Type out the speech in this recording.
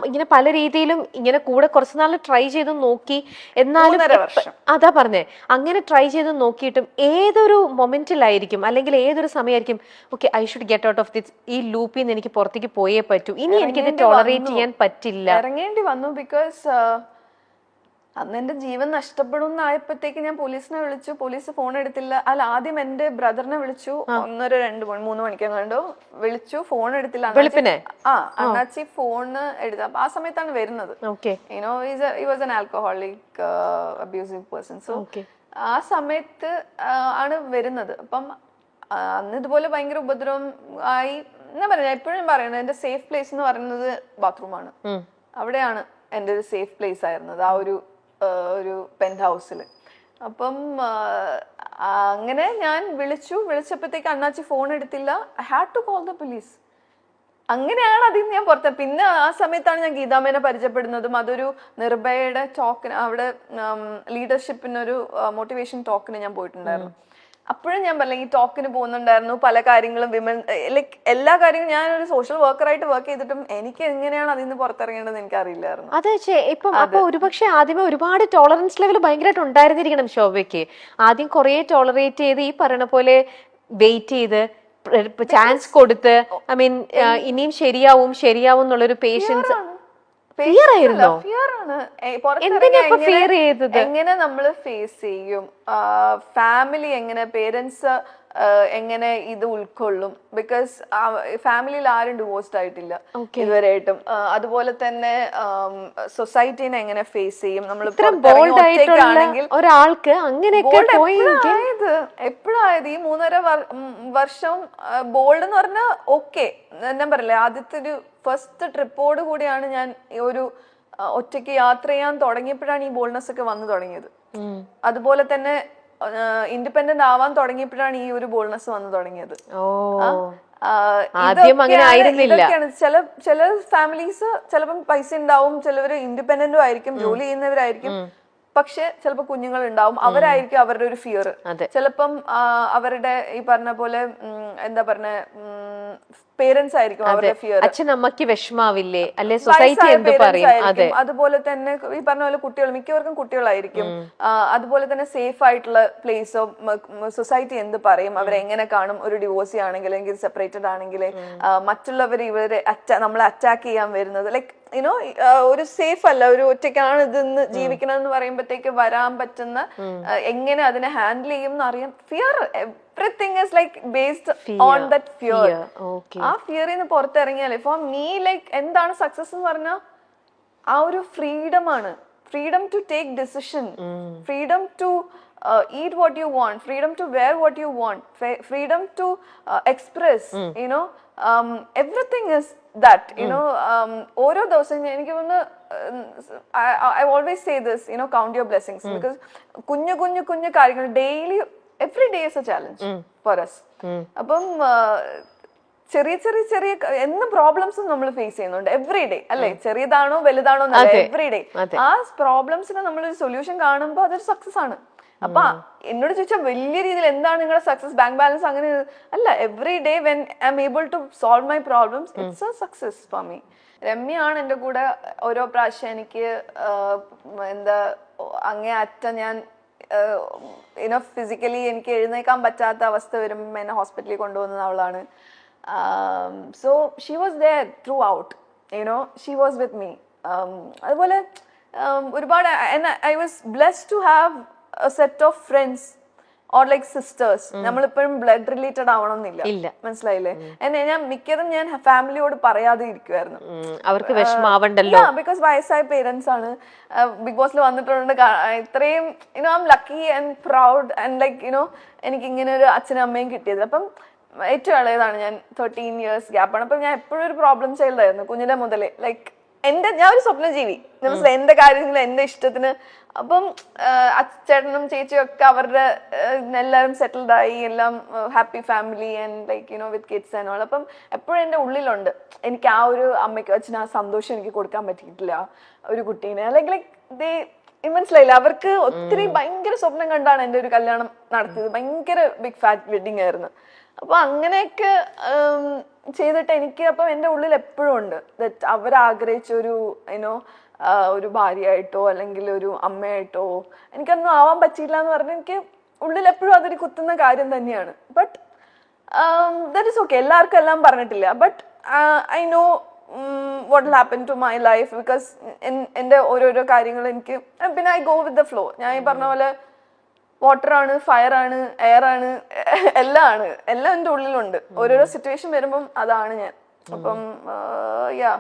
ഇങ്ങനെ പല രീതിയിലും ഇങ്ങനെ കൂടെ കുറച്ച് നാൾ ട്രൈ ചെയ്ത് നോക്കി, എന്നാലും അതാ പറഞ്ഞേ, അങ്ങനെ ട്രൈ ചെയ്ത് നോക്കിയിട്ടും ഏതൊരു മൊമെന്റിലായിരിക്കും അല്ലെങ്കിൽ ഏതൊരു സമയമായിരിക്കും okay I should get out of this, ഈ ലൂപ്പിൽ നിന്ന് എനിക്ക് പുറത്തേക്ക് പോയേ പറ്റൂ, ഇനി എനിക്ക് ഇത് ടോളറേറ്റ് ചെയ്യാൻ പറ്റില്ല, ഇറങ്ങേണ്ടി വന്നു. ബിക്കോസ് അന്ന് എന്റെ ജീവൻ നഷ്ടപ്പെടും എന്നായപ്പോഴത്തേക്ക് ഞാൻ പോലീസിനെ വിളിച്ചു. പോലീസ് ഫോൺ എടുത്തില്ല. അല്ല, ആദ്യം എന്റെ ബ്രദറിനെ വിളിച്ചു. 1:30 2 3 മണിക്കെങ്ങാണ്ടോ വിളിച്ചു, ഫോൺ എടുത്തില്ല. അണ്ണാച്ചി ഫോണ് എടുത്ത ആ സമയത്താണ് വരുന്നത്. You know he was an alcoholic abusive person. So ആ സമയത്ത് ആണ് വരുന്നത്. അപ്പം അന്ന് ഇതുപോലെ ഭയങ്കര ഉപദ്രവം ആയി. ഞാൻ പറഞ്ഞ എപ്പോഴും പറയുന്നത് എന്റെ സേഫ് പ്ലേസ് എന്ന് പറയുന്നത് ബാത്റൂമാണ്. അവിടെയാണ് എൻ്റെ ഒരു സേഫ് പ്ലേസ് ആയിരുന്നത്, ആ ഒരു പെന്റ് ഹൗസിൽ. അപ്പം അങ്ങനെ ഞാൻ വിളിച്ചപ്പോഴത്തേക്ക് അണ്ണാച്ചി ഫോൺ എടുത്തില്ല. I had to call the police. അങ്ങനെയാണ് അതിൽ ഞാൻ പുറത്ത്. പിന്നെ ആ സമയത്താണ് ഞാൻ ഗീതാമേനെ പരിചയപ്പെടുന്നതും. അതൊരു നിർഭയയുടെ ടോക്കിന്, അവിടെ ലീഡർഷിപ്പിനൊരു മോട്ടിവേഷൻ ടോക്കിന് ഞാൻ പോയിട്ടുണ്ടായിരുന്നു. അപ്പോഴും ഞാൻ പറഞ്ഞ ഈ ടോക്കിന് പോകുന്നുണ്ടായിരുന്നു. പല കാര്യങ്ങളും വിമൻ ലൈക്ക് എല്ലാ കാര്യങ്ങളും ഞാനൊരു സോഷ്യൽ വർക്കറായിട്ട് വർക്ക് ചെയ്തിട്ടും എനിക്ക് എങ്ങനെയാണ് അതിൽ നിന്ന് പുറത്തിറങ്ങേണ്ടതെന്ന് എനിക്ക് അറിയില്ലായിരുന്നു. അതെ, ഇപ്പം അപ്പൊ ഒരുപക്ഷെ ആദ്യമേ ഒരുപാട് ടോളറൻസ് ലെവൽ ഭയങ്കരമായിട്ട് ഉണ്ടായിരുന്നിരിക്കണം ശോഭയ്ക്ക്. ആദ്യം കുറെ ടോളറേറ്റ് ചെയ്ത് ഈ പറയുന്ന പോലെ വെയിറ്റ് ചെയ്ത് ചാൻസ് കൊടുത്ത്, ഐ മീൻ ഇനിയും ശരിയാവും എന്നുള്ളൊരു പേഷ്യൻസ്. എങ്ങനെ നമ്മള് ഫേസ് ചെയ്യും, ഫാമിലി എങ്ങനെ, പേരൻസ് എങ്ങനെ ഇത് ഉൾക്കൊള്ളും. ബിക്കോസ് ഫാമിലിയിൽ ആരും ഡിവോഴ്സ്ഡ് ആയിട്ടില്ല ഇതുവരെയായിട്ടും. അതുപോലെ തന്നെ സൊസൈറ്റീനെ എങ്ങനെ ഫേസ് ചെയ്യും നമ്മൾ ഒറ്റയ്ക്കാണെങ്കിൽ. ഒരാൾക്ക് അങ്ങനെയൊക്കെ എപ്പോഴായത് ഈ 3.5 വർഷം ബോൾഡ് എന്ന് പറഞ്ഞാൽ ഓക്കെ. ഞാൻ പറയില്ലേ, ആദ്യത്തെ ഒരു ഫസ്റ്റ് ട്രിപ്പോട് കൂടിയാണ് ഞാൻ ഒരു ഒറ്റയ്ക്ക് യാത്ര ചെയ്യാൻ തുടങ്ങിയപ്പോഴാണ് ഈ ബോൾഡ്നെസ് ഒക്കെ വന്നു തുടങ്ങിയത്. അതുപോലെ തന്നെ ഇൻഡിപെൻഡന്റ് ആവാൻ തുടങ്ങിയപ്പോഴാണ് ഈ ഒരു ബോൾഡ്നെസ് വന്നു തുടങ്ങിയത്. ഇതൊക്കെയാണ് ചില ഫാമിലീസ് ചിലപ്പം പൈസ ഉണ്ടാവും, ചിലവര് ഇൻഡിപെൻഡന്റും ആയിരിക്കും, ജോലി ചെയ്യുന്നവരായിരിക്കും, പക്ഷെ ചിലപ്പോ കുഞ്ഞുങ്ങൾ ഉണ്ടാവും, അവരായിരിക്കും അവരുടെ ഒരു ഫിയർ. ചിലപ്പം അവരുടെ ഈ പറഞ്ഞ പോലെ എന്താ പറഞ്ഞ പേരൻസ് ആയിരിക്കും അവരുടെ ഫിയർ. അച്ഛനമ്മക്ക് വിഷമാവില്ലേ, അല്ലെ സൊസൈറ്റി എന്ത് പറയും. അതുപോലെ തന്നെ ഈ പറഞ്ഞ പോലെ കുട്ടികൾ, മിക്കവർക്കും കുട്ടികളായിരിക്കും. അതുപോലെ തന്നെ സേഫ് ആയിട്ടുള്ള പ്ലേസോ സൊസൈറ്റി എന്ത് പറയും, അവരെങ്ങനെ കാണും. ഒരു ഡിവോഴ്സി ആണെങ്കിൽ, അല്ലെങ്കിൽ സെപ്പറേറ്റഡ് ആണെങ്കിൽ മറ്റുള്ളവർ ഇവരെ നമ്മളെ അറ്റാക്ക് ചെയ്യാൻ വരുന്നത് ലൈക്ക് യുനോ ഒരു സേഫ് അല്ല, ഒരു ഒറ്റയ്ക്കാണ് ഇതെന്ന് ജീവിക്കണം എന്ന് പറയുമ്പോഴത്തേക്ക് വരാൻ പറ്റുന്ന എങ്ങനെ അതിനെ ഹാൻഡിൽ ചെയ്യും എന്ന് അറിയാം. Fear, everything is like based on that fear. ആ ഫിയറിൽ നിന്ന് പുറത്തിറങ്ങിയാൽ ഫോർ മീ ലൈക്ക് എന്താണ് സക്സസ് എന്ന് പറഞ്ഞാൽ ആ ഒരു ഫ്രീഡം ആണ്. Freedom to take decision, freedom to eat what you want, freedom to wear what you want, freedom to express, you know, everything is that, you know. ഓരോ ദിവസം എനിക്ക് തോന്നുന്നു I always say this, you know, count your blessings, because കുഞ്ഞു കാര്യങ്ങൾ daily every day is a challenge for us. അപ്പം ചെറിയ എന്ന് പ്രോബ്ലംസും നമ്മൾ ഫേസ് ചെയ്യുന്നുണ്ട് എവറി ഡേ, അല്ലെ? ചെറിയതാണോ വലുതാണോ എവറി ഡേ ആ പ്രോബ്ലംസിന് നമ്മളൊരു സൊല്യൂഷൻ കാണുമ്പോൾ അതൊരു സക്സസ് ആണ്. അപ്പൊ എന്നോട് ചോദിച്ചാൽ വലിയ രീതിയിൽ എന്താണ് നിങ്ങളുടെ സക്സസ്, ബാങ്ക് ബാലൻസ് അങ്ങനെ അല്ല. Every day when I am able to solve my problems, it's a success for me. രമ്യയാണ് എൻ്റെ കൂടെ ഓരോ പ്രാവശ്യം എനിക്ക് എന്താ അങ്ങേ അറ്റം ഞാൻ ഫിസിക്കലി എനിക്ക് എഴുന്നേക്കാൻ പറ്റാത്ത അവസ്ഥ വരുമ്പോൾ എന്നെ ഹോസ്പിറ്റലിൽ കൊണ്ടുപോകുന്നത് അവളാണ്. So she was there throughout, you know, she was with me. അതുപോലെ ഒരുപാട് I was blessed to have a set of friends or like sisters. നമ്മളിപ്പോഴും ബ്ലഡ് റിലേറ്റഡ് ആവണമെന്നില്ല, മനസ്സിലായില്ലേ? ഞാൻ മിക്കതും ഞാൻ ഫാമിലിയോട് പറയാതെ ഇരിക്കുവായിരുന്നു, അവർക്ക് വിഷമാവണ്ടല്ലോ. ബിക്കോസ് വയസ്സായ പേരൻസ് ആണ്. ബിഗ് ബോസിൽ വന്നിട്ടുണ്ട്. ഇത്രയും you know I am lucky and proud and like you know എനിക്ക് ഇങ്ങനെ ഒരു അച്ഛനും അമ്മയും കിട്ടിയത്. അപ്പം ഏറ്റവും ഇളയതാണ് ഞാൻ, 13 years ഗ്യാപ്പാണ്. അപ്പം ഞാൻ എപ്പോഴും ഒരു പ്രോബ്ലം ചൈൽഡ് ആയിരുന്നു കുഞ്ഞിലെ മുതലേ. ലൈക്ക് ഞാൻ ഒരു സ്വപ്നജീവി, മനസ്സിലായി, എന്റെ കാര്യങ്ങൾ എന്റെ ഇഷ്ടത്തിന്. അപ്പം ചേട്ടനും ചേച്ചിയും ഒക്കെ അവരുടെ എല്ലാവരും സെറ്റിൽഡ് ആയി, എല്ലാം happy family and like you know with kids and all. അപ്പം എപ്പോഴും എൻ്റെ ഉള്ളിലുണ്ട് എനിക്ക് ആ ഒരു അമ്മയ്ക്ക് അച്ഛന് ആ സന്തോഷം എനിക്ക് കൊടുക്കാൻ പറ്റിയിട്ടില്ല ഒരു കുട്ടീനെ. ലൈക്ക് മനസ്സിലായില്ല, അവർക്ക് ഒത്തിരി ഭയങ്കര സ്വപ്നം കണ്ടാണ് എൻ്റെ ഒരു കല്യാണം നടത്തിയത്. ഭയങ്കര ബിഗ് ഫാറ്റ് വെഡിങ് ആയിരുന്നു. അപ്പൊ അങ്ങനെയൊക്കെ ചെയ്തിട്ട് എനിക്ക് അപ്പൊ എന്റെ ഉള്ളിൽ എപ്പോഴും ഉണ്ട് ദറ്റ് അവരാഗ്രഹിച്ച ഒരു യുനോ ഒരു ഭാര്യയായിട്ടോ അല്ലെങ്കിൽ ഒരു അമ്മയായിട്ടോ എനിക്കൊന്നും ആവാൻ പറ്റിയില്ല എന്ന് പറഞ്ഞാൽ എനിക്ക് ഉള്ളിൽ എപ്പോഴും അതൊരു കുത്തുന്ന കാര്യം തന്നെയാണ്. ബട്ട് ദാറ്റ് ഇസ് ഓക്കെ, എല്ലാവർക്കും എല്ലാം പറഞ്ഞിട്ടില്ല. But I know what will happen to my life because എൻ്റെ ഓരോരോ കാര്യങ്ങൾ എനിക്ക് പിന്നെ I go with the flow. ഞാൻ ഈ പറഞ്ഞ പോലെ വാട്ടർ ആണ്, ഫയർ ആണ്, എയർ ആണ്, എല്ലാം എൻ്റെ ഉള്ളിലുണ്ട്. ഓരോരോ സിറ്റുവേഷൻ വരുമ്പം അതാണ് ഞാൻ. അപ്പം യാ